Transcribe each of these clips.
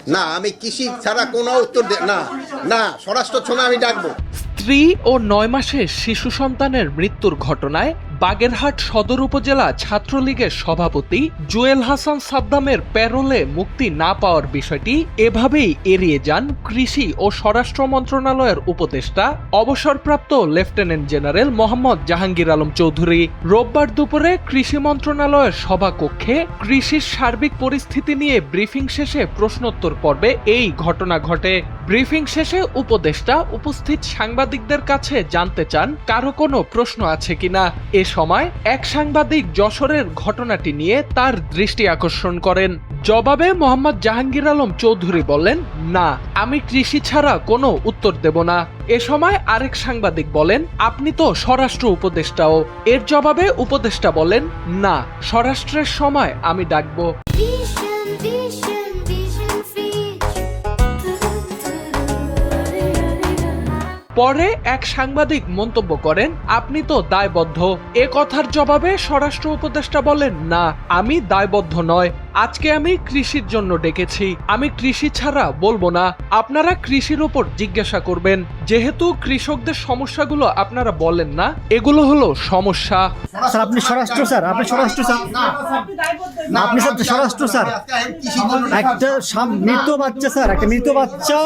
না, আমি কৃষি ছাড়া কোনো উত্তর না, না, স্বরাষ্ট্র সময় আমি ডাকবো। স্ত্রী ও 9 মাসের শিশু সন্তানের মৃত্যুর ঘটনায় বাগেরহাট সদর উপজেলা ছাত্রলীগের সভাপতি জুয়েল হাসান সাদ্দামের প্যারোলে মুক্তি না পাওয়ার বিষয়টি এভাবেই এড়িয়ে যান কৃষি ও স্বরাষ্ট্র মন্ত্রণালয়ের উপদেষ্টা অবসরপ্রাপ্ত লেফটেন্যান্ট জেনারেল মোহাম্মদ জাহাঙ্গীর আলম চৌধুরী। রোববার দুপুরে কৃষি মন্ত্রণালয়ের সভাকক্ষে কৃষির সার্বিক পরিস্থিতি নিয়ে ব্রিফিং শেষে প্রশ্নোত্তর পর্বে এই ঘটনা ঘটে। ব্রিফিং শেষে উপদেষ্টা উপস্থিত সাংবাদিকদের কাছে জানতে চান কারো কোনো প্রশ্ন আছে কিনা। এ সময় এক সাংবাদিক যশোরের ঘটনাটি নিয়ে তার দৃষ্টি আকর্ষণ করেন। জবাবে মোহাম্মদ জাহাঙ্গীর আলম চৌধুরী বলেন, না, আমি কৃষি ছাড়া কোনো উত্তর দেব না। এ সময় আরেক সাংবাদিক বলেন, আপনি তো স্বরাষ্ট্র উপদেষ্টাও। এর জবাবে উপদেষ্টা বলেন, না, স্বরাষ্ট্রের সময় আমি ডাকবো। পরে এক সাংবাদিক মন্তব্য করেন, আপনি তো দায়বদ্ধ। এ কথার জবাবে স্বরাষ্ট্র উপদেষ্টা বলেন, না, আমি দায়বদ্ধ নয়। আজকে আমি কৃষির জন্য ডেকেছি, আমি কৃষি ছাড়া বলবো না। আপনারা কৃষির উপর জিজ্ঞাসা করবেন। যেহেতু কৃষকদের সমস্যাগুলো আপনারা বলেন না, এগুলো হলো সমস্যা। স্যার আপনি স্বরাষ্ট্র স্যার, আপনি স্বরাষ্ট্র স্যার, আপনি স্যার স্বরাষ্ট্র স্যার। একটা মৃত বাচ্চা স্যার, একটা মৃত বাচ্চা।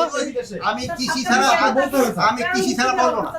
আমি কৃষি ছাড়া বলবো না।